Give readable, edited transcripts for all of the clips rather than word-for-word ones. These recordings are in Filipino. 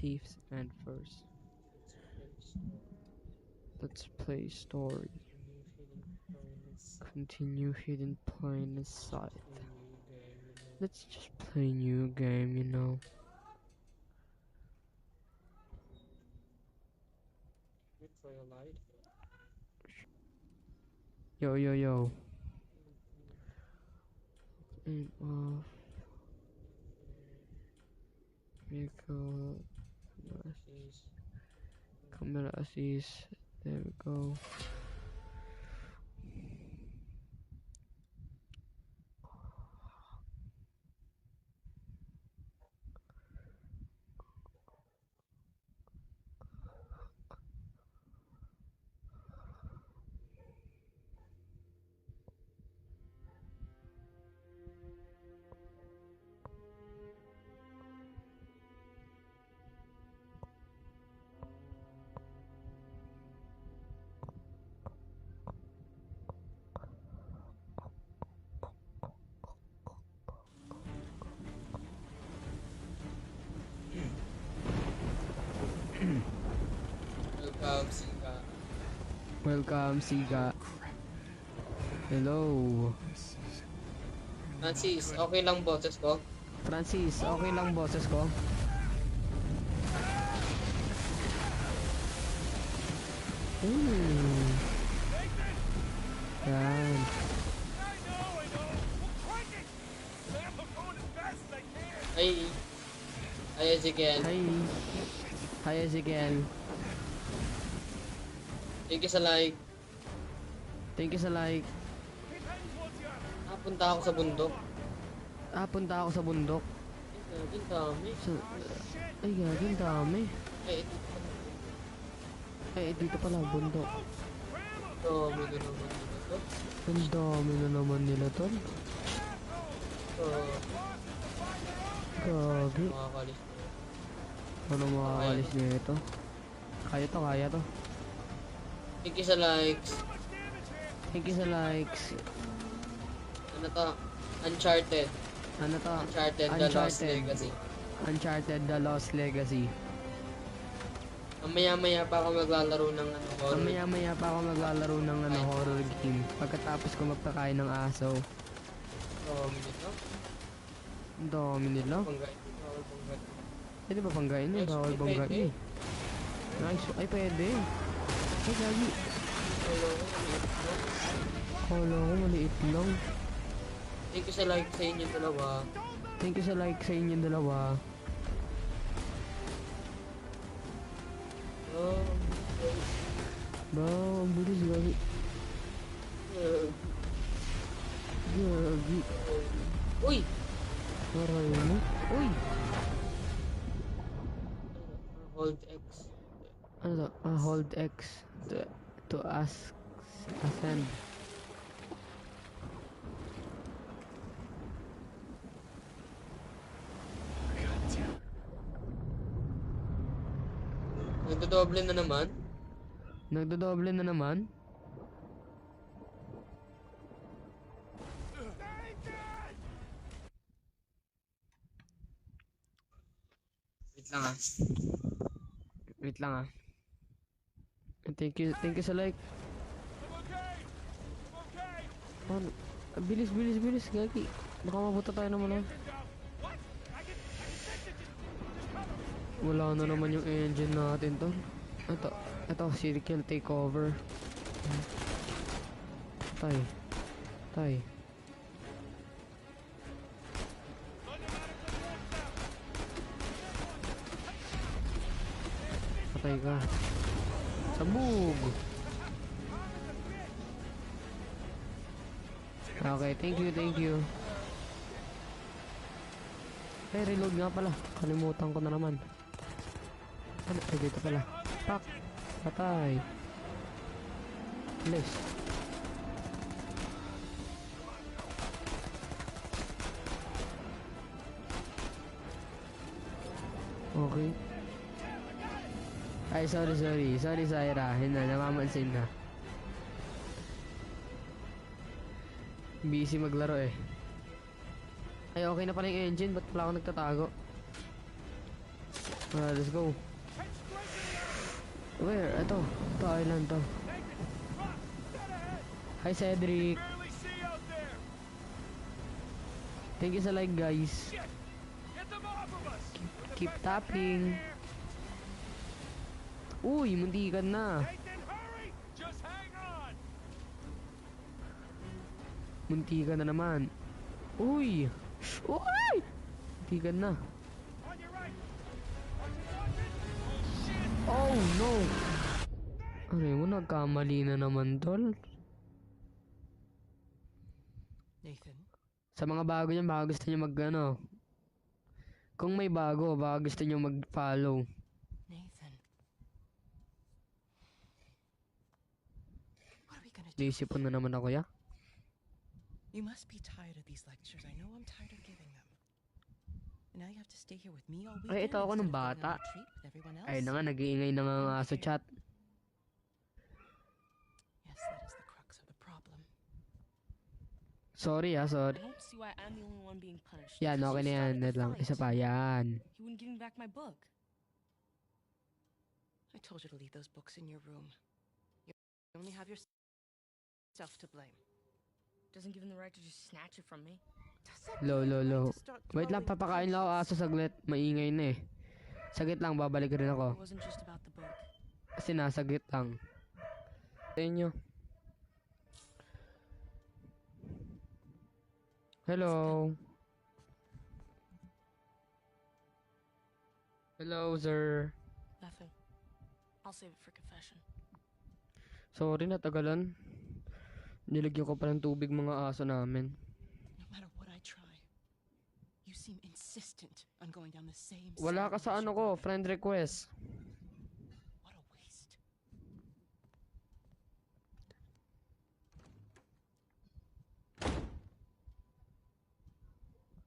Thieves and first. Let's play story. Continue hidden plain sight. Let's just play new game, you know. Yo yo yo. Aim off. Vehicle. Camera assist. There we go. Welcome, Siga. Hello. Francis, okay lang boses ko? Francis, okay lang boses ko? Yan. Ay. Ay, Ezekiel. Hi. Hi, Ezekiel. Thank you sa like. Thank you sa like. Punta ako sa bundok. Punta ako sa bundok. Ay, dami. Ay, gagawin dami. Ay, Dito pala, bundok. dami na naman nila to. Ang dami na naman nila to. Gagi. Makakalis na. Ano makakalis nito? Kaya to. Thank you sa likes. Thank you sa likes. Ano to? Uncharted. Ano to? Uncharted, The Lost Legacy. Uncharted, The Lost Legacy. Maya-maya pa ako maglalaro ng horror. Maya-maya pa ako maglalaro ng horror game. Pagkatapos ko magpakain ng aso. Minute lang. Ang dami nila. Bawal panggain. Pwede ba panggain eh? Bawal banggain eh. Nice. Ay, pwede. Ay, gagi. Kala ko maliit lang. Thank you sa like sa inyong dalawa. Thank you sa like sa inyong dalawa. Ba, ang bilis gagi. Gagi. Uy! Maray mo. Uy! Hold X. Ano to? Hold X to ask ascend. Nagdodoble na naman. Nagdodoble na naman? Wait lang ah. Thank you sa like. Ano? Bilis, gagi. Baka mabuta tayo naman ah. Wala na naman yung engine natin tol. Ito, circle takeover. Tay. Patay ka. Sabog. Okay, thank you. Reload nga pala. Kalimutan ko na naman. Ano? Ay, dito pala. Pak! Patay. Bilis. Okay. Ay, sorry. Sorry, Zaira. Hindi na, namamansin na. Busy maglaro eh. Ay, okay na pala yung engine. Ba't pala ako nagtatago? Let's go. Where? Ito. Ito, island to. Hi, Cedric. Thank you sa like, guys. Keep tapping. Uy, muntikan na. Muntikan na naman. Uy! Uy! Muntikan na. Oh, no! Ano mo, nagkamali na naman, tol. Nathan? Sa mga bago niyan, baka gusto niyo mag-ano. Kung may bago, baka gusto niyo mag-follow. Nathan? What are we gonna do? Naisipon na naman ako, ya. You must be tired of these lectures. I know I'm tired of giving them. And now you have to stay here with me all weekend. Ay, ito ako instead ng of going bata. on a retreat with everyone else. Ay na nga, nag-iingay na nga nga sa chat. Yes, that is the crux of the problem. Sorry, sorry. I don't see why I'm the only one being punished. Yan, okay na yan. Net lang. Isa pa, yan. He wouldn't give me back my book. I told you to leave those books in your room. You only have yourself to blame. Doesn't give him the right to just snatch it from me. Low. Wait lang, papakain lang ako aso saglit. Maingay na eh. Saglit lang, babalik rin It ako. wasn't just about the book. Kasi nasaglit lang. Sa inyo. Hello. Hello, sir. Nothing. I'll save it for confession. Sorry, natagalan. Nilagyan ko pa ng tubig mga aso namin. No matter what I try, you seem insistent on going down the same. Wala ka sa ano ko, friend request. What a waste.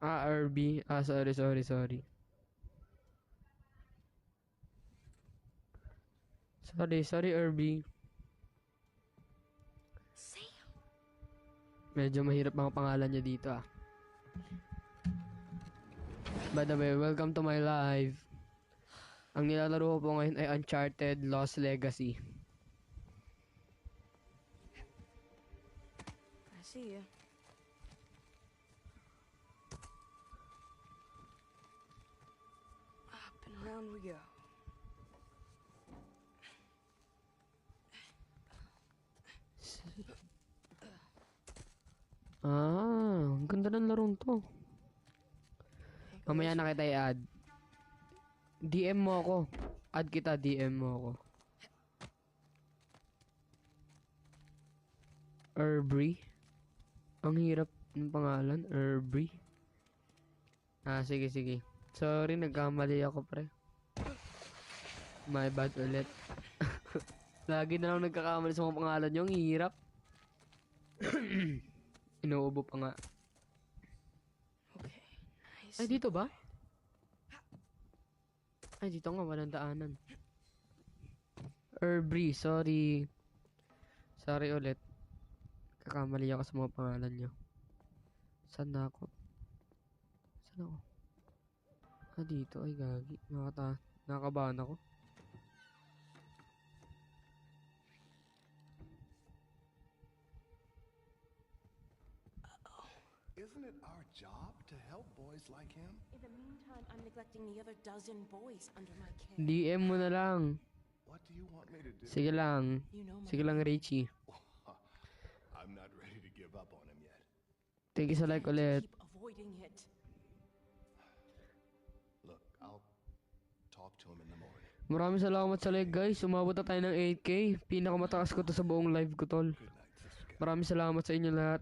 RB. Sorry. Sorry, RB. Sam! Medyo mahirap mga pangalan niya dito By the way, welcome to my live. Ang nilalaro ko po ngayon ay Uncharted Lost Legacy. I see you. Up and around we go. Ang ganda ng larong to. Mamaya na kita i-add. DM mo ako. Add kita, DM mo ako. Erbry. Ang hirap ng pangalan, Erbry. Sige. Sorry, nagkamali ako, pre. My bad ulit. Lagi na lang nagkakamali sa mga pangalan nyo. Ang hirap. Inuubo pa nga. Okay. Nice. Ay, dito ba? Ay, dito nga. Walang daanan. Erbry, sorry. Sorry ulit. Kakamali ako sa mga pangalan nyo. Saan na ako? Dito. Ay, gagi. Nakakabahan ako. Isn't it our job to help boys like him? In the meantime, I'm neglecting the other dozen boys under my care. DM mo na lang. What do you want me to do? Sige lang. You know my Sige lang, Richie. I'm not ready to give up on him yet. Thank you sa like ulit. keep avoiding it. Look, I'll talk to him in the morning. Maraming salamat sa like, guys. Umabot na tayo ng 8K. Pinakamataas ko to sa buong live ko, tol. Good night, Sister Cat. Maraming salamat sa inyo lahat.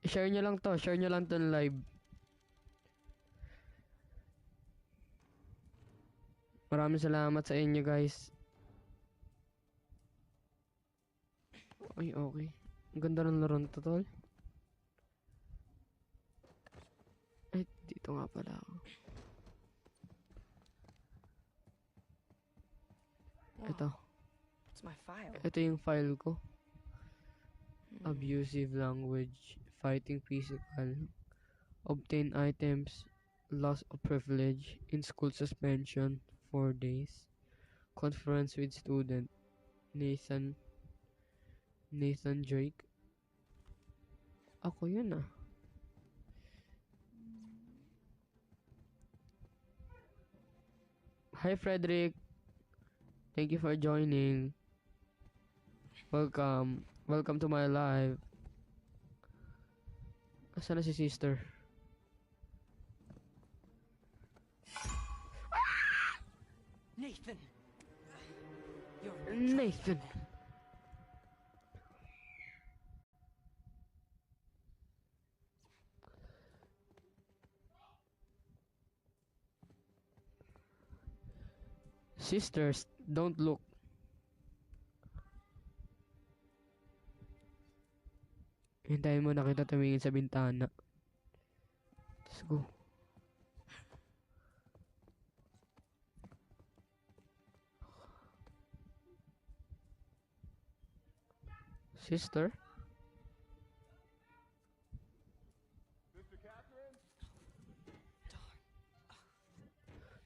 Share nyo lang to. Share nyo lang to ng live. Maraming salamat sa inyo, guys. Ay, okay. Ang ganda ng laro nito, tol. Ay, dito nga pala ako. Ito. It's my file. Ito yung file ko. Abusive language. Fighting physical. Obtain items. loss of privilege, in school suspension, 4 days, conference with student, Nathan, Nathan Drake. Ako yun ah. Hi Frederick, thank you for joining. Welcome. Welcome to my live. Asan na si sister? Nathan! You're Nathan. Sisters, don't look. Hintayin mo na kita tumingin sa bintana. Let's go. Sister?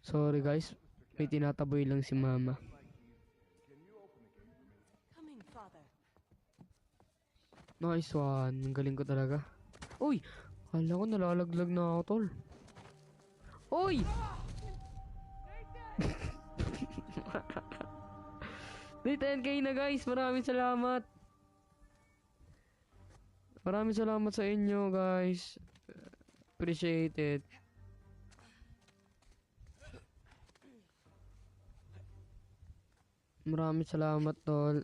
Sorry guys, may tinataboy lang si mama. Come in, Father. Nice one, ang galing ko talaga. Uy! Kala ko nalalaglag na ako, tol. Uy! May 10k na guys, maraming salamat. Maraming salamat sa inyo guys. Appreciate it. Maraming salamat tol.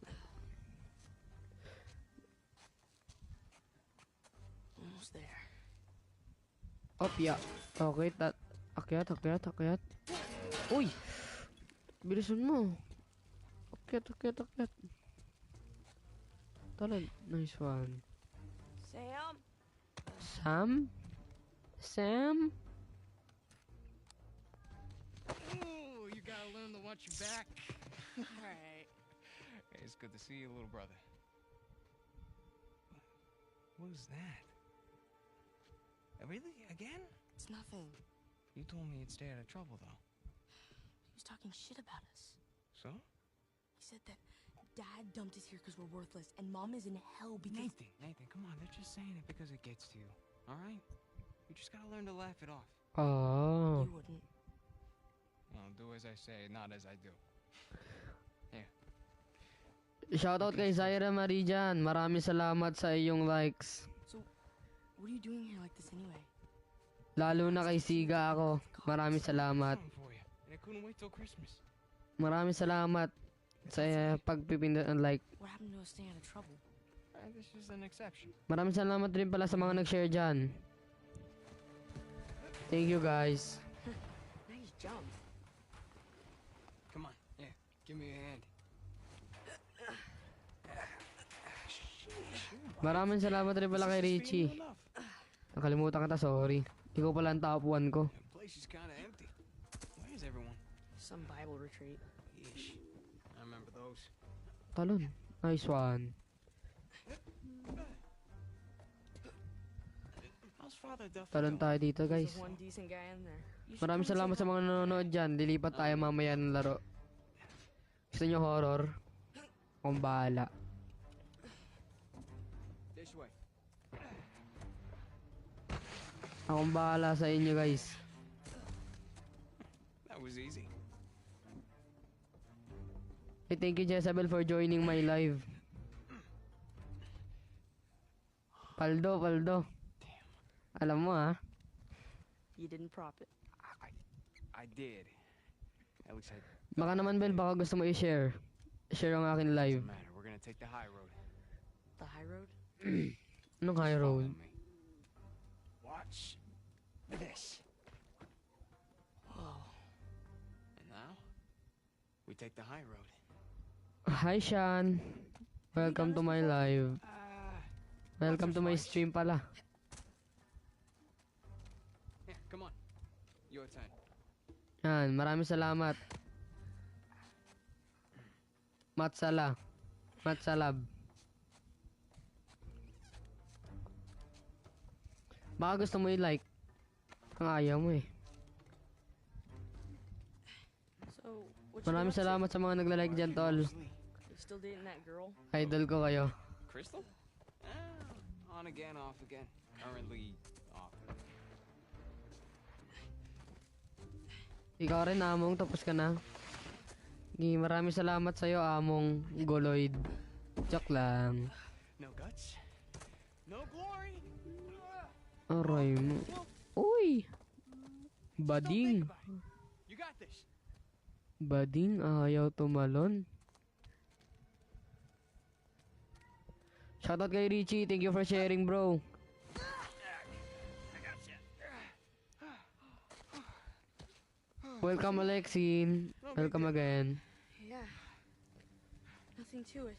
Almost there. Opya. Okay, akyat. Uy! Bilisan mo. Akyat. Tala, nice one. Sam? Sam? Ooh, you gotta learn to watch your back. Alright. Hey, it's good to see you, little brother. What was that? Really? Again? It's nothing. You told me you'd stay out of trouble, though. He was talking shit about us. So? He said that Dad dumped us here because we're worthless, and Mom is in hell because... Nathan, come on. They're just saying it because it gets to you. All right? You just gotta learn to laugh it off. Oh. You wouldn't. Well, do as I say, not as I do. Shoutout kay Zaira Marie dyan. Maraming salamat sa iyong likes. So, what are you doing here like this anyway? Lalo na kay Siga ako. Maraming salamat. Something for you. And I couldn't wait till Christmas. Maraming salamat sa pagpipindot ng like. What happened to us staying out of trouble? This is an exception. Maraming salamat rin pala sa mga nag-share dyan. Thank you guys. Nice jump. Come on. Yeah, give me a hand. Maraming salamat rin pala kay Richie. Nakalimutan kita, sorry. Ikaw pala ang top 1 ko. The place is kind of empty. Where is everyone? Some Bible retreat. Yeesh. I remember those. Talon. Nice one. How's Father Duffy Talon going? tayo dito guys. There's one decent guy in there. Maraming salamat sa mga nanonood dyan. Lilipat tayo mamaya ng laro. Gusto nyo horror? Akong bahala. This way. Akong bahala sa inyo guys. That was easy. Hey, thank you Jezebel for joining my live. Paldo. Alam mo ah. You didn't prop it. I did. At least I Baka naman Bel, baka gusto mo i-share. Share ang akin live. doesn't matter. We're gonna take the high road. The high road? Anong high Follow road? me. Watch this. Whoa. And now we take the high road. Hi Sean. Welcome to my live. Welcome to my stream pala. Yeah, come on. Your turn. Yan, maraming salamat. Matsalab. Baka gusto mo i-like. Ang ayaw mo eh. So, what you Maraming been up to? salamat sa mga nagla-like dyan, tol. Mostly. You still dating that girl? Idol ko kayo. Crystal? On again, off again. Currently off. Ikaw rin, Among. Tapos ka na. Maraming salamat sa'yo, Among Goloid. Joke lang. No guts, no glory. Aray mo. Uy! Don't Bading. think about it. You got this. Bading, ayaw tumalon. Shoutout kay Richie. Thank you for sharing, bro. Welcome, Alexin. Welcome again. Yeah. Nothing to it.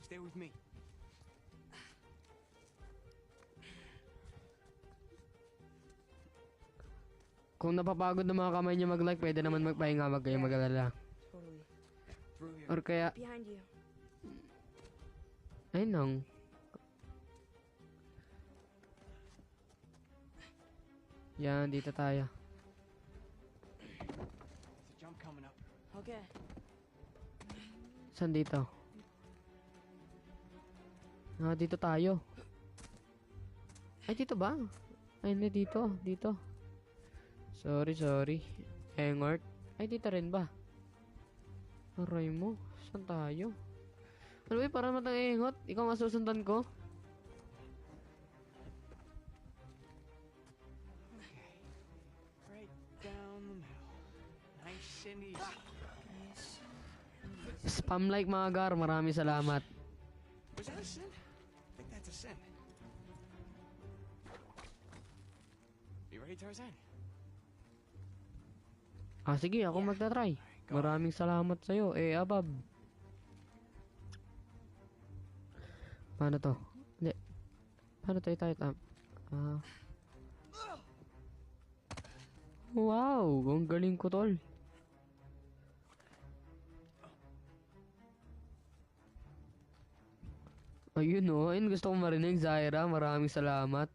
Stay with me. Kung napapagod ng mga kamay niyo mag-like, pwede naman magpahinga, wag kayong mag-alala. Totally. Through here. Or kaya, Behind you. ay nang. Yan, dito tayo. There's a jump coming up. Okay. Saan dito? Ah, dito tayo. Ay, dito ba? Ay, hindi dito. Dito. Sorry. Engort. Ay, dito rin ba? Aray mo. Saan tayo? Ano ba, para matang engot? Ikaw nga susundan ko? Okay. Right down the middle. Nice and easy. Spam like mga gar. Maraming salamat. Was that a sin? I think that's a sin. You ready, Tarzan? Ah, sige. Ako magta-try. Maraming salamat sa'yo. Abab. Paano to? Hindi. Paano to i-tight up? Ah. Wow! Ang galing ko, tol. Ayun o. Ayun, gusto kong marinig, Zaira. Maraming salamat.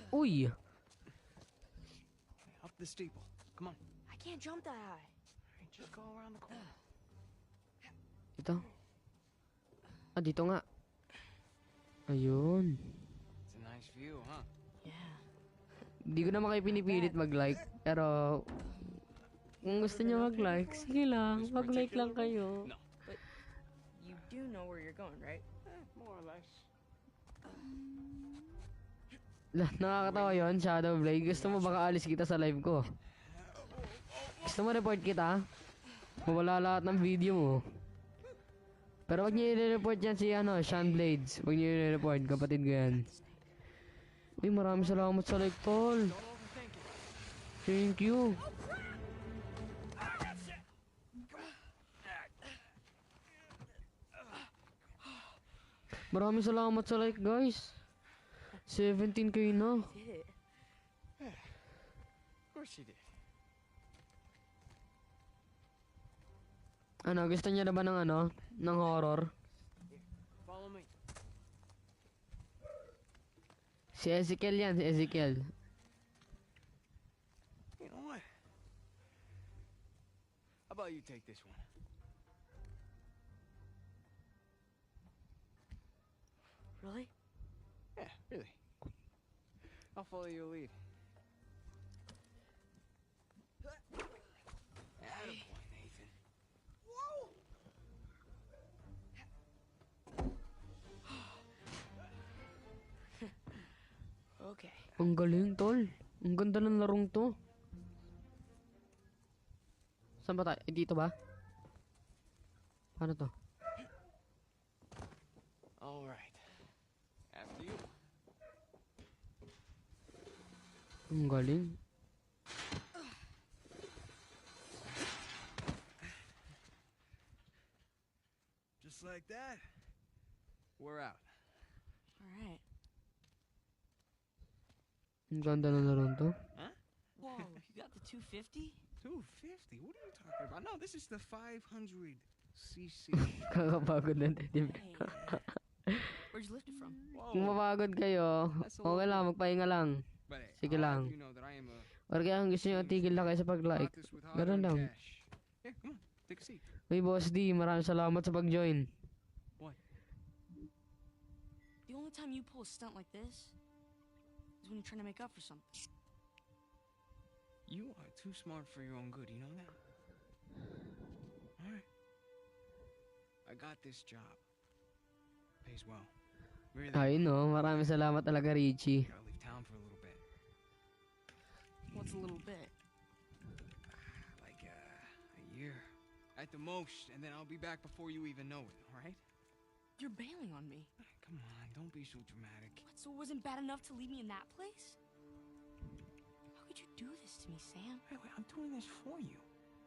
Uy! Up the steeple. Come on. I can't jump that high. Alright, just go around the corner. Ito. Ah, dito nga. Ayun. It's a nice view, huh? Yeah. Di ko naman kayo pinipilit mag-like. Pero, kung gusto niyo mag-like, sige lang. Mag-like lang kayo. No. You do know where you're going, right? More or less. Nakakatawa yun, Shadow Blade. Gusto mo baka alis kita sa live ko? Gusto mo report kita? Mawala lahat ng video mo. Pero wag niyo i-report yan si Sean Blades. Wag niyo i-report, kapatid ko yan. Uy, maraming salamat sa like, tol. Don't overthink it. Thank you. Maraming salamat sa like, guys. 17k na. Did it. Of course you did. Ano, gusto niya na ba ng ng horror? Follow me. Si Ezekiel yan, si Ezekiel. You know what? How about you take this one? Really? Yeah, really. I'll follow your lead. Attaboy, Nathan. Okay. Ang galing, tol. Ang ganda ng larong to. Saan ba tayo? Dito ba? Paano to? All right. After you. Ang galing. Just like that. We're out. All right. Ang ganda ng larong to. Huh? Whoa, you got the 250? 250? What are you talking about? No, this is the 500cc. Kakapagod ng teddy bear. Hey. Where'd you lift it from? Kung Whoa. mapagod kayo, That's a okay little lang, bit. magpahinga lang. But hey, Sige I'll lang. have you know that I am a Or kaya kung gusto nyo, tigil na kayo sa pag-like. bought this with hard Ganun earned lang. cash. Yeah, come on, take a seat. Uy, Boss D, maraming salamat sa pag-join. What? The only time you pull a stunt like this is when you're trying to make up for something. You are too smart for your own good, you know that? Alright. I got this job. Pays well. Really. Ay, no, maraming salamat talaga, Richie. Gotta leave town for a little bit. What's a little bit? Like, a year. At the most, and then I'll be back before you even know it, alright? You're bailing on me. Come on, don't be so dramatic. What, so it wasn't bad enough to leave me in that place? How could you do this to me, Sam? Wait, I'm doing this for you.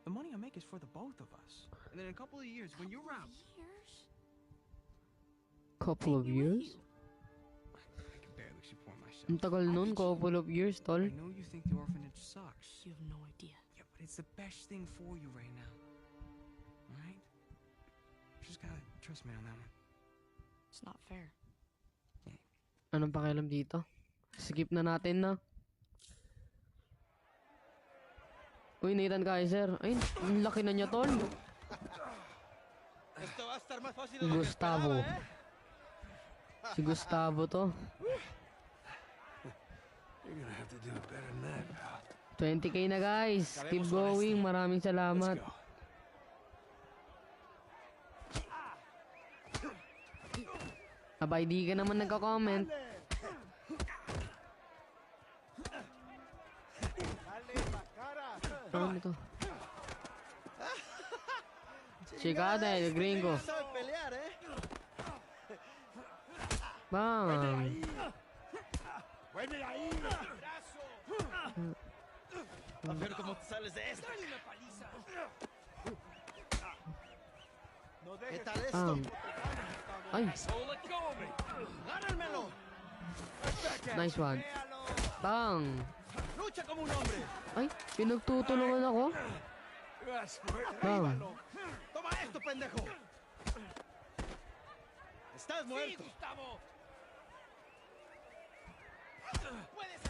The money I make is for the both of us. And then in a couple of years, when you're out, Years? Couple of Take me with years? you. I can barely support myself. Ang tagal nun, couple of years, tol. I know you think the orphanage sucks. You have no idea. Yeah, but it's the best thing for you right now. Alright? Just gotta trust me on that one. It's not fair. Anong pakialam dito? Skip na natin na. Uy, Nathan Kaiser. Ay, ang laki na niya, tol. Gustavo. Si Gustavo to. You're gonna have to do it better than that, pal. 20k na, guys. Keep going. Maraming Let's salamat. go. Abay, di ka naman nagka-comment. Ano to? Chicada, el gringo. Bang! A ver cómo te sales de esta. ¿Qué tal esto? Ay, Oh, let go of me. ¡Gánenmelo! nice one. Bang! ¡Lucha como un hombre! Ay, pinagtutulungan ako. Bang! ¡Toma esto, pendejo! ¡Estás muerto!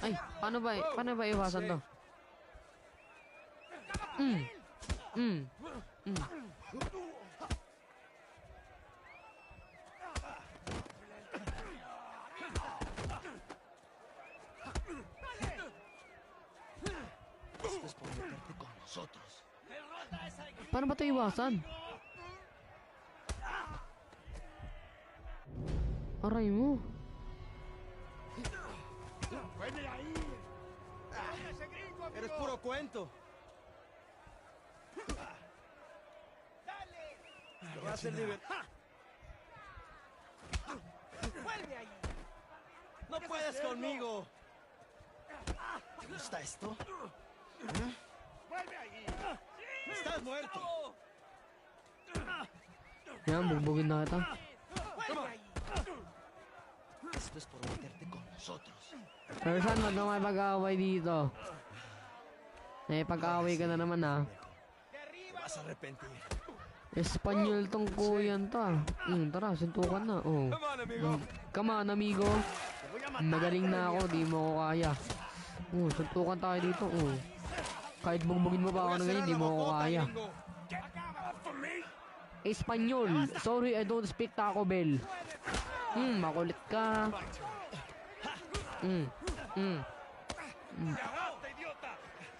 Ay, paano ba iwasan to? Mm. Mm. Mm. Esto es por meterte con nosotros. Paano ba ito iwasan? Aray mo. Eres puro cuento. Te vas a liberar. ¡Vuelve ahí! ¡No puedes conmigo! ¿Te gusta esto? ¡Vuelve ahí! ¡Estás muerto! Yan, bugbugin na kita. ¡Vuelve ahí! Esto es por meterte con nosotros. Pero saan, wag na may pag-aaway dito. Eh, pag-aaway ka na naman, ah. Te vas a arrepentir. Espanyol tong kuyan to, ah. Tara, suntukan na. Oh. Come on, amigo. Te voy a matar. Magaling na ako, di mo ako kaya. Oh, suntukan tayo dito, oh. Kahit bugbugin mo pa ako ng ganyan, di mo ako kaya. Espanyol. Sorry, I don't speak Taco Bell. Makulit ka.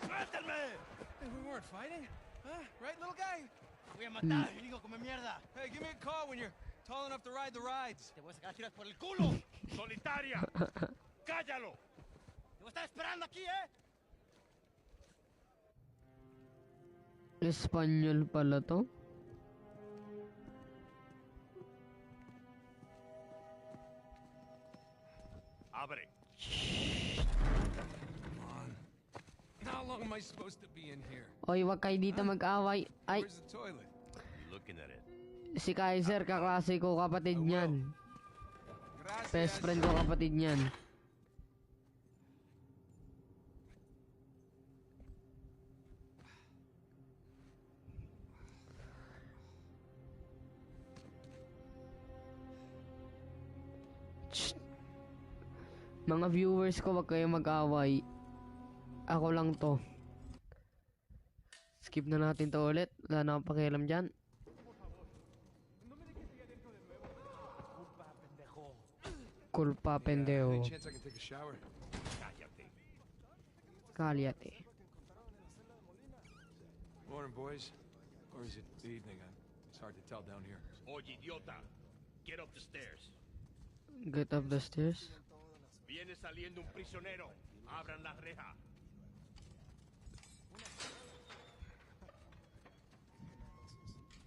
Hey, we weren't fighting. Huh? Right, little guy? Te voy a matar, hijo, come mierda. Hey, give me a call when you're tall enough to ride the rides. Te voy a sacar tiras por el culo. ¡Solitaria! ¡Cállalo! Te voy a estar esperando aquí, ¿eh? Espanyol pala to. Abre. How long am I supposed to be in here? Oy, wag kayo dito mag-away. Ay, Where's the toilet? You looking at it? si Kaiser, kaklase ko, kapatid niyan. Best Gracias. friend ko, kapatid niyan. Mga viewers ko, wag kayong mag-away. Ako lang to. Skip na natin to ulit. Wala na akong pakialam dyan. Culpa, pendejo. Any chance I can take a shower? Cállate. Kalyate. Morning, boys. Or is it evening? It's hard to tell down here. Oye, idiota. Get up the stairs. Get up the stairs. Viene saliendo un prisionero. Abran la reja.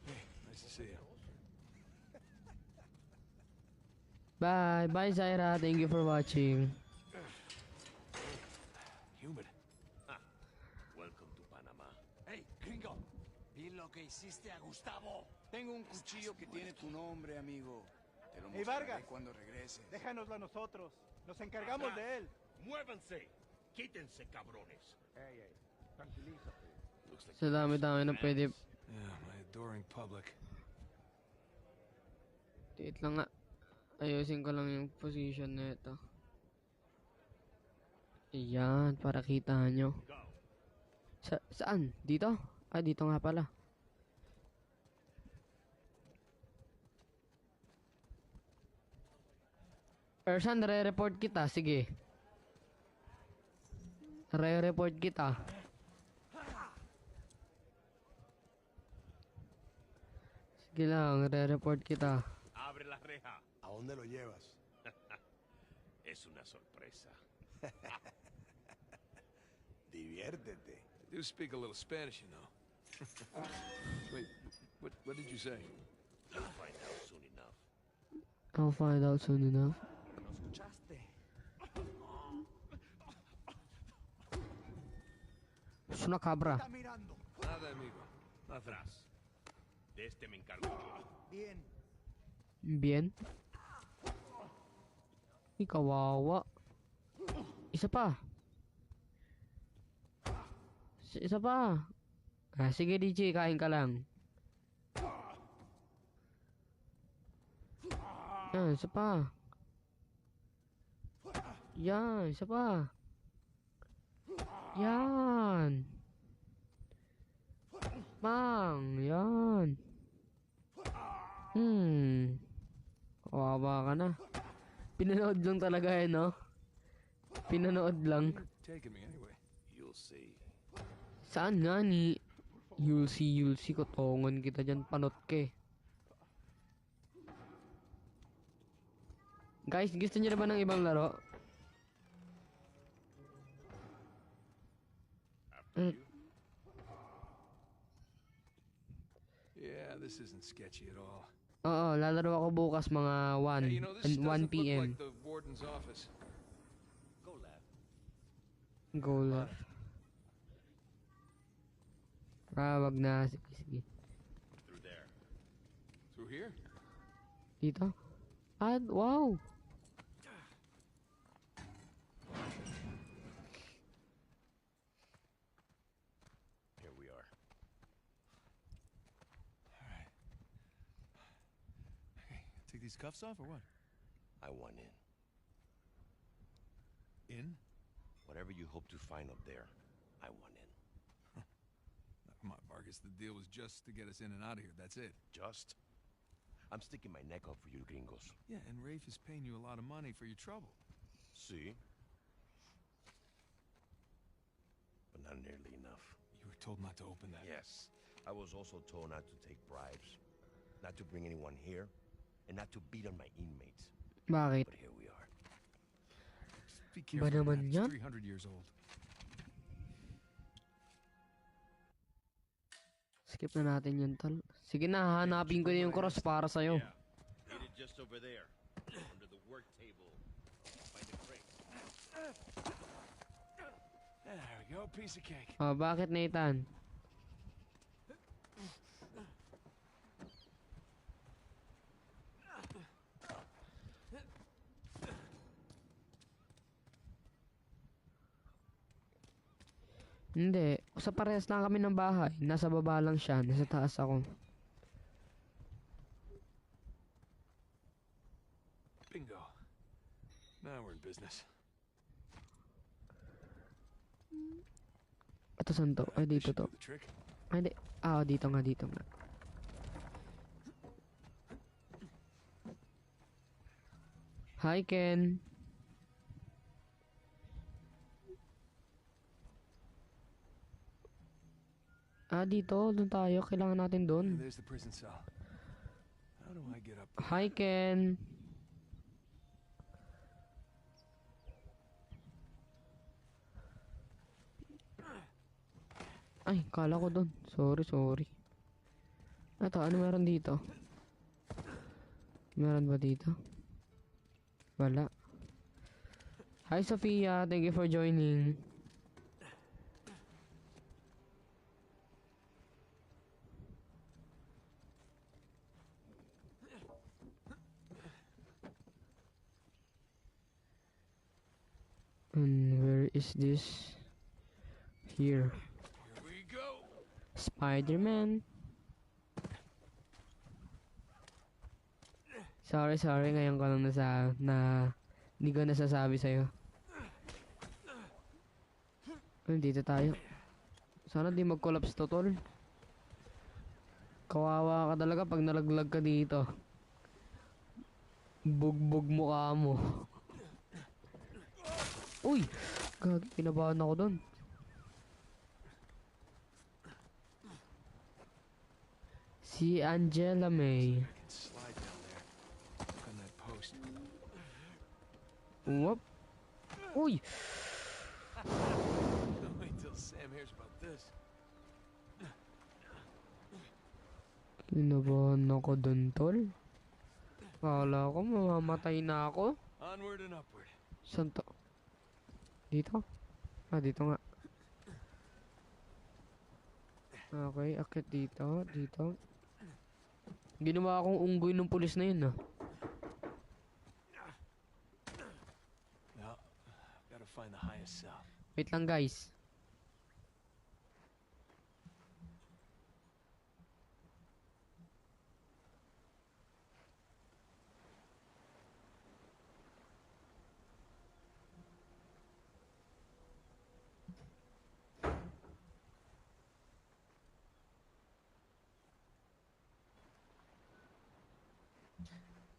Hey, nice to see you. Bye. Bye, Zaira. Thank you for watching. Humid. Welcome to Panama. Hey, gringo. Vi lo que hiciste a Gustavo. Tengo un cuchillo que tiene tu nombre, amigo. Te lo mostraré Vargas. cuando regrese. Déjanoslo a nosotros. Nos encargamos de él. Muévanse. Quítense, cabrones. Tranquilízate. Looks like Sa dami-dami na pwede. Yeah, my adoring public. Wait lang nga. Ayusin ko lang yung position na ito. Ayan, para kita nyo. go. Saan? Dito? Ah, dito nga pala. Ersan, re-report kita. Sige. Re-report kita. Sige lang, re-report kita. Abre la reja. ¿A dónde lo llevas? Es una sorpresa. Diviértete. I do speak a little Spanish, you know. Wait, what did you say? You'll find out soon enough. I'll find out soon enough. ¿No escuchaste? Es una cabra. Está mirando. Nada, amigo. Atrás. De este me encargo yo. Bien. Bien. Ay, kawawa. Isa pa. Isa pa. Ah, sige DJ, kain ka lang. Yan, isa pa. Yan, isa pa. Yan. Mang, yan. Kawawa ka na. Pinanood lang talaga eh, no? Pinanood lang. Taking me anyway. You'll see. Saan nga ni? You'll see. Kotongan kita dyan. Panot ke. Guys, gusto niyo na ba ng ibang laro? After you. Yeah, this isn't sketchy at all. Oo, lalaro ako bukas mga 1 Hey, you know, this and 1 doesn't look p.m. like the warden's office. Go left. Go left. Wag na. Sige. Through there. Through here? Dito? Ah, wow! Here we are. All right. Hey, take these cuffs off or what? I want in. In? Whatever you hope to find up there, I want in. Now, come on, Vargas. The deal was just to get us in and out of here. That's it. Just? I'm sticking my neck out for you gringos. Yeah, and Rafe is paying you a lot of money for your trouble. See? But not nearly enough. You were told not to open that. Yes. I was also told not to take bribes, not to bring anyone here, and not to beat on my inmates. Bakit? But here we are. Be careful. with naman that. yan? It's 300 years old. Skip na natin yun, tol. Sige na, hanapin ko na yung cross para sa'yo. Yeah. Get it just over there, under the work table, by the crate. There we go. Piece of cake. Oh, bakit, Nathan? Hindi. Sa parehas lang kami ng bahay. Nasa baba lang siya. Nasa taas ako. Bingo. Now we're in business. Ito saan to? Ay, This dito should to. do the trick. Ay, hindi. Ah, dito nga, dito nga. Hi, Ken. Ah, dito. Doon tayo. Kailangan natin doon. There's the prison cell. How do I get up there? Hi, Ken. Ay, kala ko doon. Sorry, sorry. Ito, ano meron dito? Meron ba dito? Wala. Hi, Sophia. Thank you for joining. And where is this? Here. Here we go. Spider-Man. Sorry, sorry. Ngayon ko lang hindi ko nasasabi sa'yo. Ay, dito tayo. Sana di mag-collapse to, tol. Kawawa ka talaga pag nalaglag ka dito. Bugbog mukha mo. Uy! Gagi, kinabahan ako dun. Si Angela May. I can slide down there. Look on that post. Whoop. Uy! Wait till Sam hears about this. Kinabahan ako dun, tol. Kala ko mamamatay na ako. Onward and upward. Saan to? Dito? Ah, dito nga. Okay, akit dito, dito. Ginawa akong unggoy ng pulis na yun, ah. Well, gotta find the highest cell. Wait lang, guys.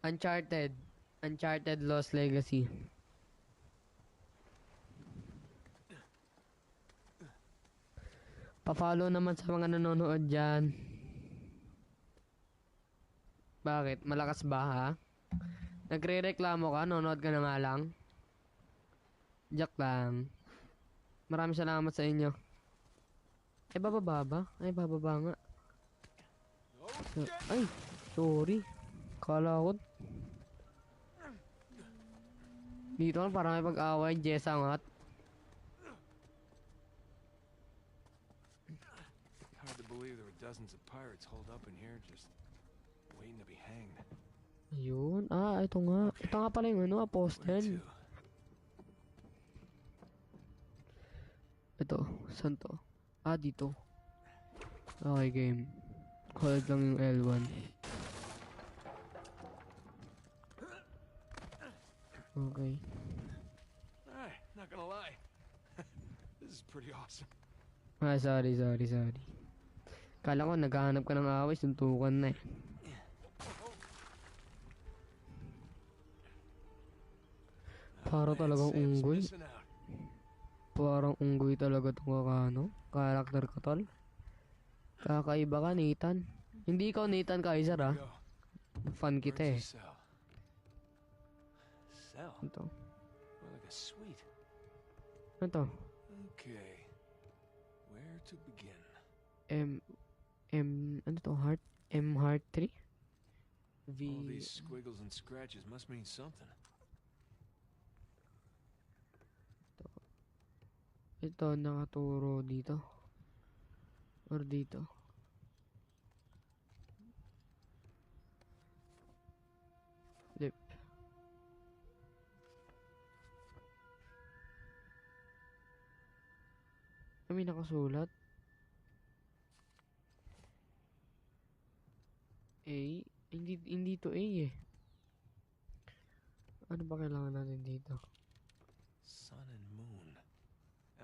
Uncharted. Uncharted Lost Legacy. Pa-follow naman sa mga nanonood dyan. Bakit? Malakas ba, ha? Nagre-reklamo ka? Nanonood ka na nga lang? Jack lang. Maraming salamat sa inyo. Ay, bababa ba? Ay, bababa nga. Ay, sorry. Kala ko. Dito lang parang may pag-away. Jessa nga. Hard to believe there were dozens of pirates holed up in here just waiting to be hanged. Ayun. Ah, ito nga. Ito nga pala yung ano, Where apostle. to? Ito. Saan to? Ah, dito. Okay, game. Hold lang yung L1. Okay. Alright, not gonna lie. This is pretty awesome. Ah, sorry. Kala ko naghahanap ka ng away, suntukan na eh. Para Man, talagang Sam's unggoy. missing out. Parang unggoy talaga itong karakter ko, tol. Kakaiba ka, Nathan. Hindi ikaw Nathan Kaiser, ah. Go. Fan kita eh. Where's the cell? Cell? Ito. More like a suite. Ito. Okay. Where to begin? Ano to? Heart? Heart 3? All these squiggles and scratches must mean something. Ito, nakaturo dito. Or dito. Flip. May nakasulat. A? Hindi to A eh. Ano ba kailangan natin dito? Sun and moon.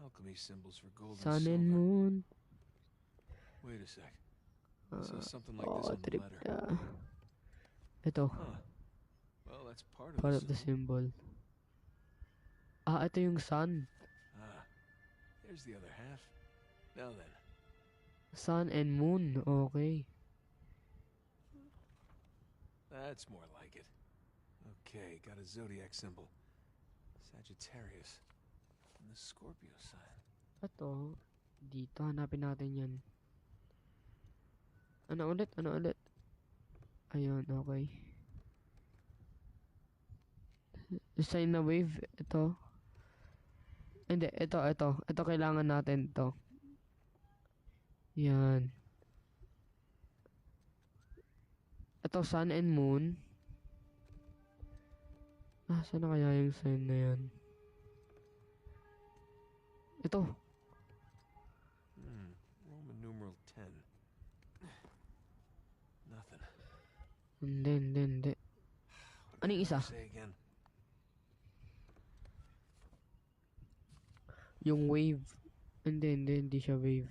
Alchemy symbols for gold and Sun silver. and moon. Wait a sec. I saw something like Oh, this on the trip letter. na. Ito, Huh. Well, that's part part of of the symbol. Ah, ito yung sun. Ah, there's the other half. Now then, Sun and moon. Okay. that's more like it. Okay, got a zodiac symbol. Sagittarius. And the Scorpio sign. Ito, dito hanapin natin yan. Ano ulit? Ano ulit? Ayun, okay. Sign na wave. Ito. Hindi, ito. Ito kailangan natin ito. Yan. Ito, sun and moon. Ah, saan na kaya yung sign na yan? Ito. Roman numeral 10. Nothing. Hindi. Ano yung isa? Say again. Yung wave. Hindi siya wave.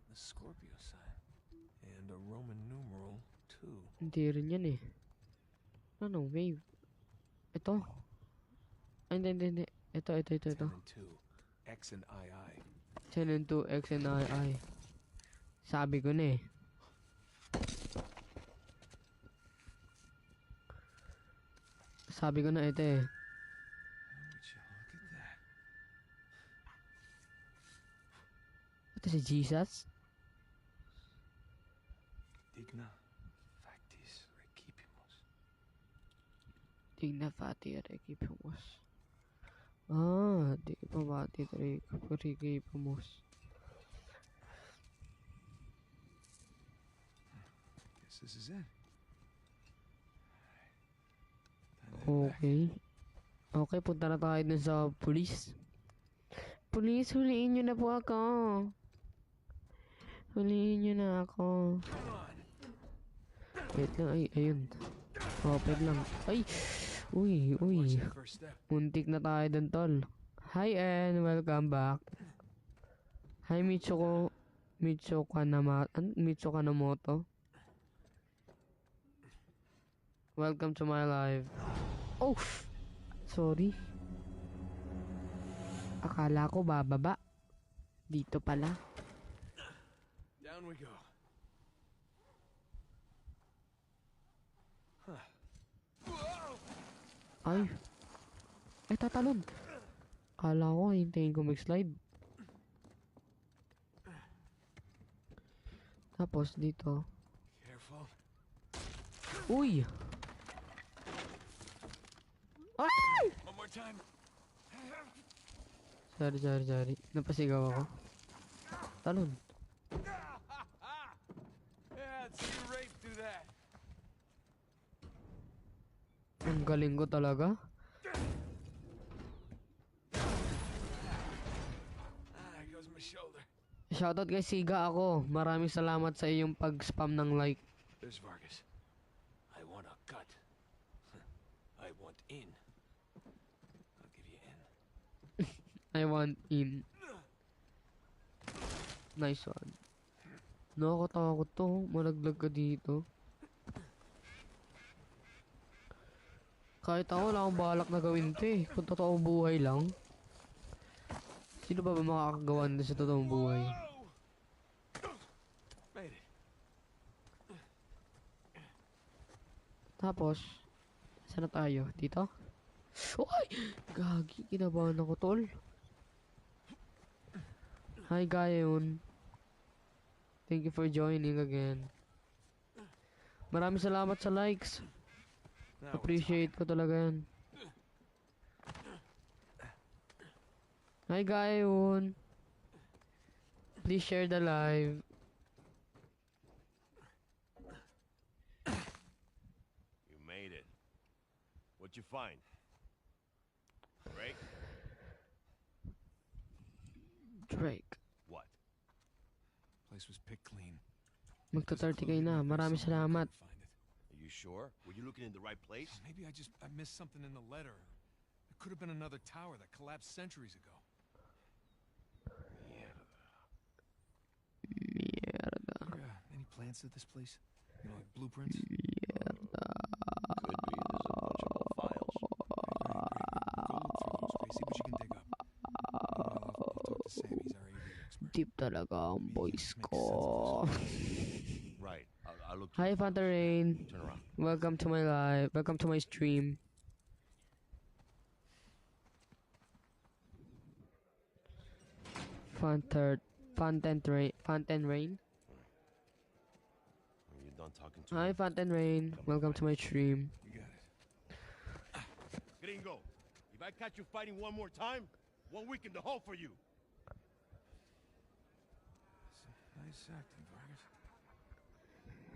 The Scorpio sign. And a Roman numeral 2. Hindi rin yan eh. Ano, wave? Ito? Ay, hindi. Ito. 10 and 2. X and II. 10 and 2, X and I. Sabi ko na eh. Sabi ko na ito eh. Would you look at that? Ito si Jesus. Digna factis recipimus. Digna fati rekipimus. Ah, digna fati rekipimus. Guess this is it. Okay. Okay, punta na tayo dun sa police. Police, huliin nyo na po ako. Huliin nyo na ako. Wait lang, ay, ayun. Wait lang. Ay! Uy. Watch that first step. Muntik na tayo dun, tol. Hi, and welcome back. Hi, Mitsuko Kanamoto. Welcome to my live. Oh! Sorry. Akala ko bababa. Dito pala. Down we go. Ay. Ay, tatalon. Akala ko, hintayin ko mag-slide. Tapos, dito. Careful. Uy! Ay! One more time. Sorry. Napasigaw ako. Talon. Yeah, I'd see you right through that. Ang galing ko talaga. There goes my shoulder. Shoutout kay Siga ako. Maraming salamat sa iyong pag-spam ng like. There's Vargas. I want a cut. I want in. I'll give you in. I want in. Nice one. Nakakatakot to. Malaglag ka dito. Kahit ako wala akong balak na gawin to eh. Kung totoong buhay lang. Sino ba makakagawa nito sa totoong buhay? Made it. Tapos, saan na tayo? Dito? Uy! Gagi, kinabahan ako, tol. Hi, Gayon. Thank you for joining again. Maraming salamat sa likes. Now we're Appreciate ko talaga yan. Hi, Gayon. Please share the live. You made it. What'd you find? Drake? Drake. What? Place was picked clean. Magta 30k na. Maraming salamat. Find it. Are you sure? Were you looking in the right place? Maybe I missed something in the letter. It could have been another tower that collapsed centuries ago. plans to this place? You know, like blueprints? Could be. There's a bunch of old files. Great. Go look through those, okay? See what you can dig up. Meanwhile, I'll talk to Sam. He's our AV expert. Deep talaga ang voice ko. Right. I'll look. Hi, Fanta Rain. Turn around. Welcome to my live. Welcome to my stream. Fontaine Rain. When you're done talking to Hi, me. Fontaine Rain. Welcome to my stream. You got it. Gringo, if I catch you fighting one more time, 1 week in the hole for you. Nice acting, Vargas.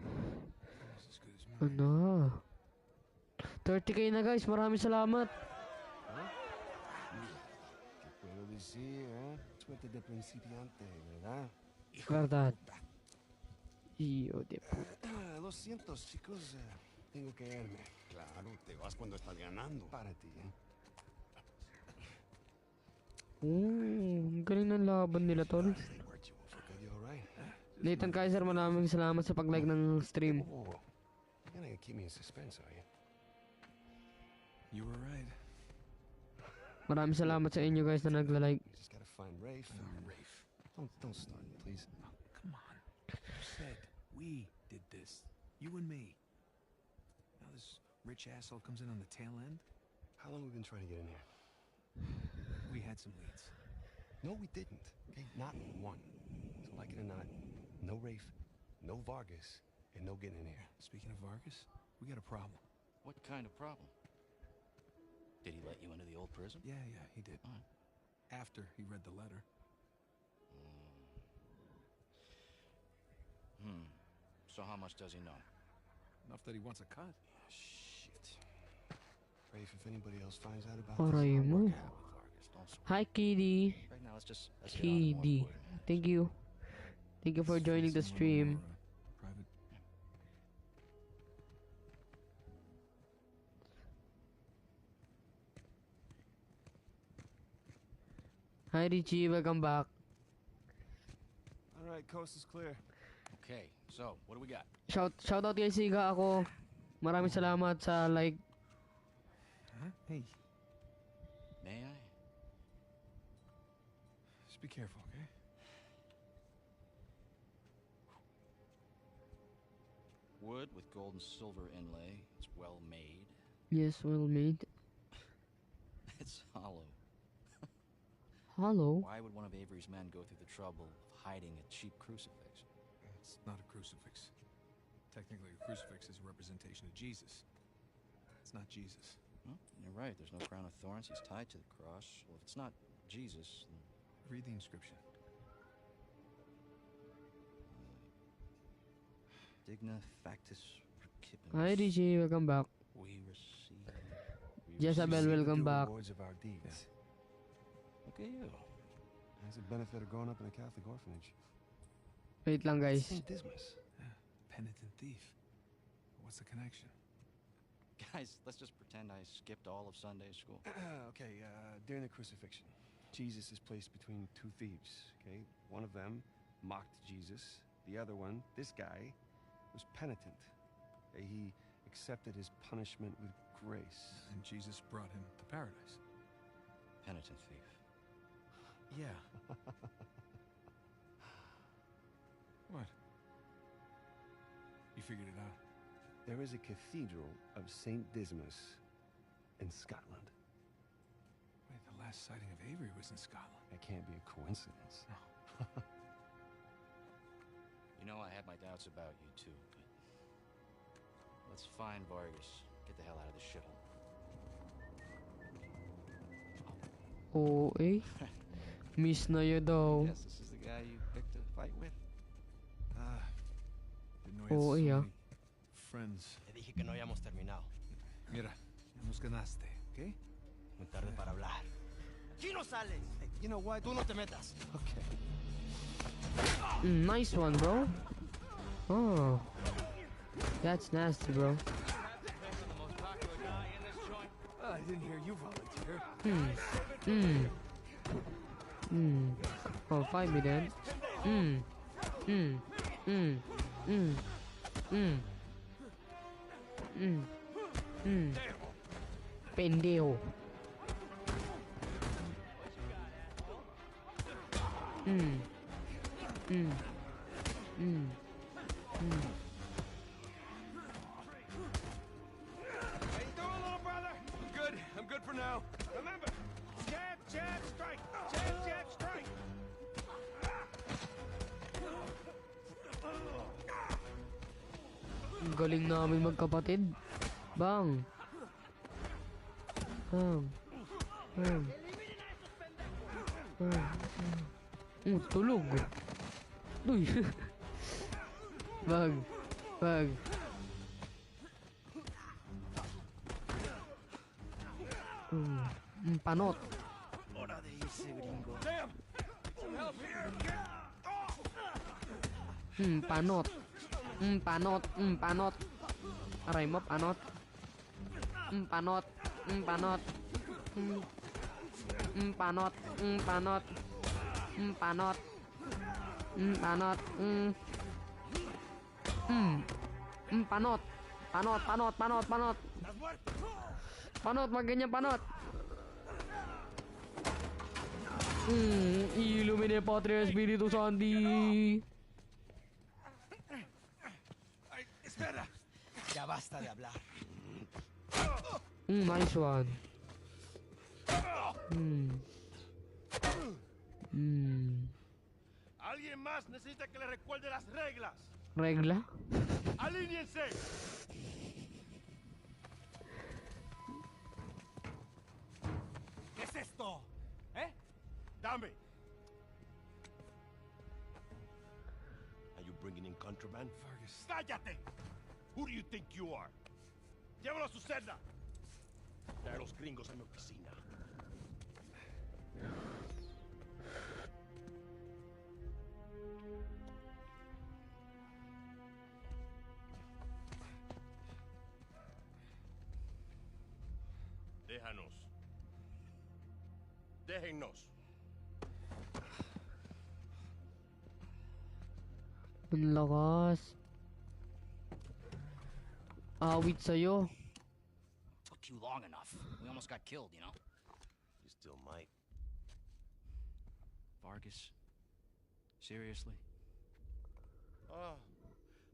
Almost as good as mine. Ano? 30k na guys. Maraming salamat. ¿Qué puedo decir, eh? Suerte de principiante, ¿verdad? Verdad. Hijo de puta. Lo siento, chicos. Tengo que irme. Claro, te vas cuando estás ganando. Para ti, eh? Ang galing ng laban nila, tol. Stay where you will forget you, alright? Nathan Kaiser, maraming salamat sa pag-like ng stream. Oh, you're gonna keep me in suspense, are you? You were right. Maraming salamat sa inyo guys na nagla-like. You just gotta find Rafe. Rafe. Don't start, please. Oh, come on. You said we did this. You and me. Now this rich asshole comes in on the tail end? How long have we been trying to get in here? We had some leads. No, we didn't. Okay, not one. So like it or not, no Rafe, no Vargas, and no getting in here. Speaking of Vargas, we got a problem. What kind of problem? Did he let you into the old prison? Yeah, he did. All right. After he read the letter. So how much does he know? Enough that he wants a cut. Shit. Rafe, if anybody else finds out about Aray this, I'll mo. work it out with Vargas. Don't sweat. Hi, Kitty. Right now, let's get on to more Kitty. important. Thank you. Thank you for joining the stream. Private. Hi, Richie. Welcome back. All right, coast is clear. Okay, so what do we got? Shoutout kay Siga ako. Maraming salamat sa like. Huh? Hey, May I? just be careful, okay? Wood with gold and silver inlay. It's well made. Yes, well made. It's hollow. Hello. Why would one of Avery's men go through the trouble of hiding a cheap crucifix? It's not a crucifix. Technically, a crucifix is a representation of Jesus. It's not Jesus. Well, you're right. There's no crown of thorns. He's tied to the cross. Well, if it's not Jesus, then Read the inscription. Digna factus recipiens. Hi, Richie. Welcome back. We receive. Jezabel, See the welcome due back. rewards of our deeds. Look at you. That's the benefit of growing up in a Catholic orphanage. Wait lang, guys. St. Dismas. Penitent thief. What's the connection? Guys, let's just pretend I skipped all of Sunday school. Okay, during the crucifixion, Jesus is placed between two thieves, okay? One of them mocked Jesus. The other one, this guy, was penitent. Okay, he accepted his punishment with grace. And Jesus brought him to paradise. Penitent thief. Yeah. What? You figured it out. There is a cathedral of St. Dismas in Scotland. Wait, the last sighting of Avery was in Scotland. That can't be a coincidence. You know, I had my doubts about you too, but let's find Vargas. Get the hell out of this shithole. Oo eh. Miss na yun daw. Yes, this is the guy you picked to fight with. Didn't know he had Oh, so yeah. many friends. Te dije que no hayamos terminado. Mira, ya nos ganaste, ¿ok? Muy tarde para hablar. Aquí no sales. Hey, you know what? Tú no te metas. Okay. Nice one, bro. Oh. That's nasty, bro. I didn't hear you volunteer. Oh, fight me then. Mm. Mm. Mm. Mm. Pendejo. Mm. Mm. Mm. Mm. How you doing, little brother? I'm good for now. Remember, jab, jab, strike. Jab, jab, strike. Ang galing namin magkapatid. Bang. Bang. Bang. Bang. Tulog. Uy. Bag. Bag. Panot. Damn! Some help here! Panot. Panot. Panot. Aray mo, panot. Panot. Panot. Panot. Panot. Panot. Panot. Panot. Panot, panot, panot, panot. Panot, magganyan panot. Illumine Patria Spiritus Sancti. Espera. Ya basta de hablar. Nice one. Alguien más necesita que le recuerde las reglas. Regla? ¡Alíñense! ¿Qué es esto? ¿Eh? Dame. Are you bringing in contraband? Vargas. ¡Cállate! Who do you think you are? Llévalo a su celda. Trae los gringos a mi oficina. Déjanos. Déjennos. Ang lakas. Awit sa'yo. Took you long enough. We almost got killed, you know? You still might. Vargas? Seriously? Oh,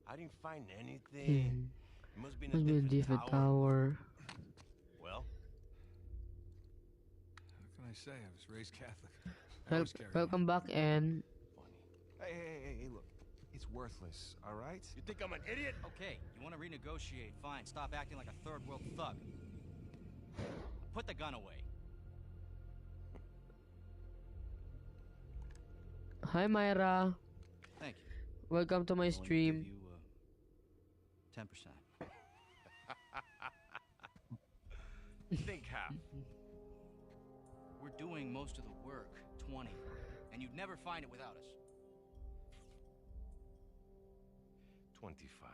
I didn't find anything. It must be in a Must be a different different tower. tower. Well, What can I say? I was raised Catholic. I always carry Welcome back and Hey, look. It's worthless, all right? you think I'm an idiot? Okay, you want to renegotiate? Fine. Stop acting like a third world thug. Put the gun away. hi Myra. Thank you. Welcome to my Willing to stream. give you 10%. Think half. We're doing most of the work, 20, and you'd never find it without us. 25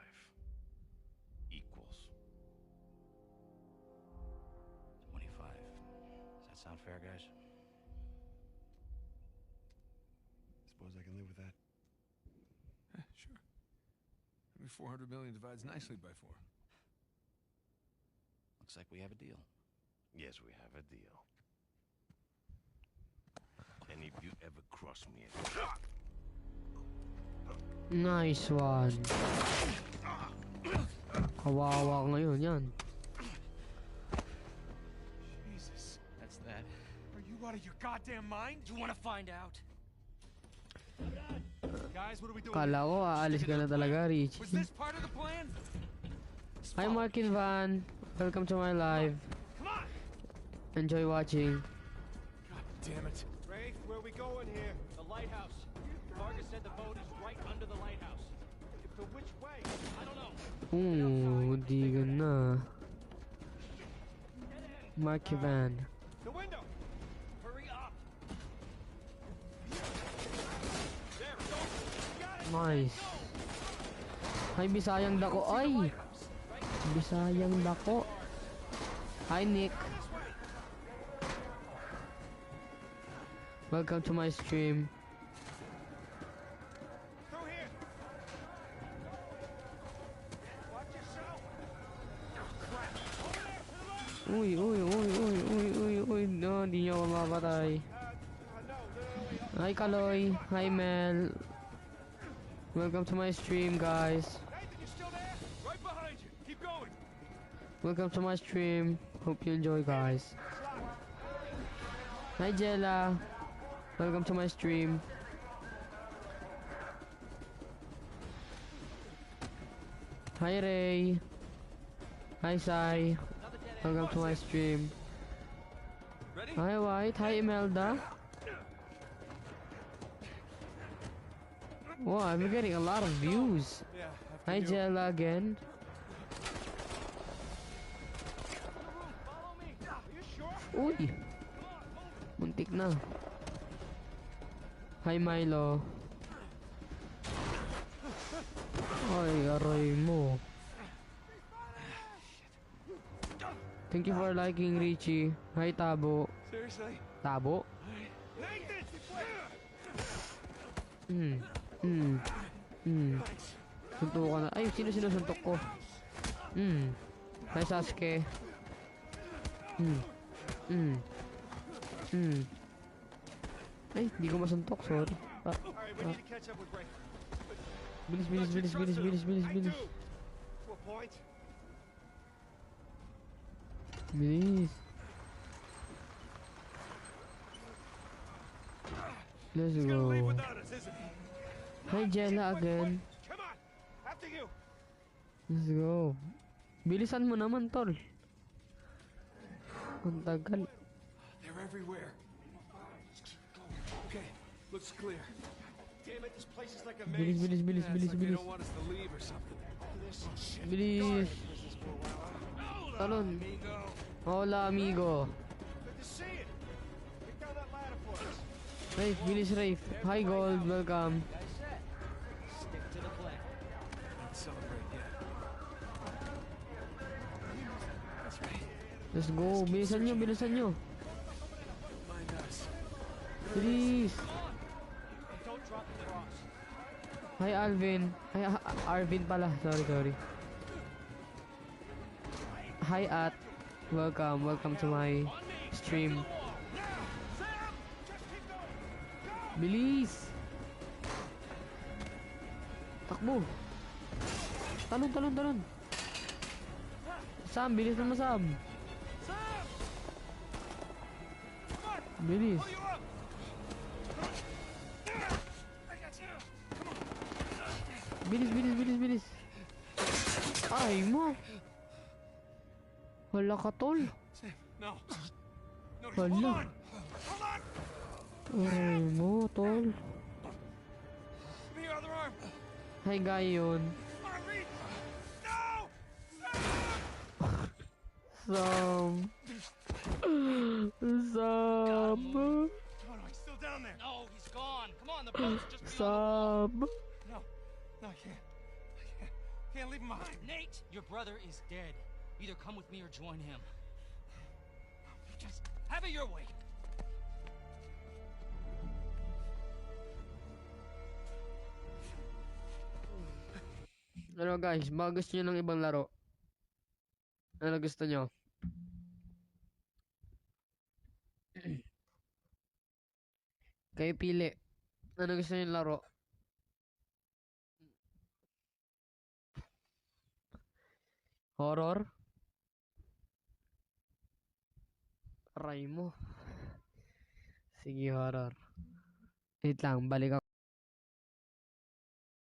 equals. 25. Does that sound fair, guys? Suppose I can live with that. Sure. I mean, 400 million divides nicely by 4. Looks like we have a deal. Yes, we have a deal. And if you ever cross me again, Nice one. Kawawa ka ngayon yan. Jesus. That's that. Are you out of your goddamn mind? You want to find out? Guys, what are we doing? Kala ko aalis ka na talaga, Rich. Was this part of the plan? Hi Markin Van. Welcome to my live. Come on! Enjoy watching. God damn it. Rafe, where are we going here? The lighthouse. Vargas said the boat is right under the lighthouse. But which way? I don't know. Di ka na. Markin Van. The window! Hurry up! There, go! Got it! Nice. Hi Bisayang Dako. Ay! Bisayang Dako. Hi Nick. Welcome to my stream. Through here! Uy, uy, uy, uy, uy, uy, uy. No, hindi niya ako mapatay. Hi, Kaloy. Hi, Mel. Welcome to my stream, guys. Nathan, you still there? Right behind you. Keep going. Welcome to my stream. Hope you enjoy, guys. Hi, Jella. Welcome to my stream. Hi, Ray. Hi, Sai. Welcome to my stream. Ready? Hi, White. Hi, Imelda. Wow, I'm getting a lot of views. Yeah. After Hi, you. Jella again. Follow me. Are you sure? Uy! Muntik na. Hi, Milo. Ay, aray mo. Thank you for liking, Richie. Hi, Tabo. Seriously? Tabo? Nathan! Suntukan na. Ay, sino sinusuntok ko? Hi, Sasuke. Ay, hindi ko masuntok. Sorry. Ah, Alright, we need to catch up with Ray. bilis, bilis, bilis, bilis, bilis, bilis, I bilis. do. To a point. Bilis. Let's He's gonna leave go. without us, isn't he? Hi, Jella again. Come on. After you. Let's go. Bilisan mo naman, tol. Ang tagal. They're everywhere. Okay, looks clear. Damn it, this place is like a Bilis, maze. bilis, bilis, Yeah, it's bilis, like they bilis. don't want us to leave or something. Bilis. Talon. Hola, amigo. Good to see you. Get down that ladder for us. Rafe, bilis, Rafe. Hi, Gold. Welcome. Don't celebrate yet. Let's go. Bilisan nyo, bilisan nyo. Mind us. Bilis. Don't drop the cross. Hi, Alvin. Hi, Arvin pala. Sorry, sorry. Hi, At. Welcome. Welcome to my stream. Bilis. Takbo. Talon, talon, talon. Sam, bilis naman, Sam. Bilis. Bilis, bilis, bilis, bilis. Ay mo. Wala ka, tol. No. No, hold Hala. on. Hold on. Ay mo, tol. Give me your other arm. Hi, Gayon. Harvey. No. Sam. Sam. Oh, no, he's still down there. No, he's gone. Come on, the boat's just beyond. Sam. No. No, I can't. Can't leave him behind. Nate, your brother is dead. Either come with me or join him. Just have it your way. Ano guys, baka gusto nyo ng ibang laro. Ano gusto nyo? Kayo pili. Ano gusto nyo laro? Horror? Aray mo. Sige, horror. Wait lang, balik ako.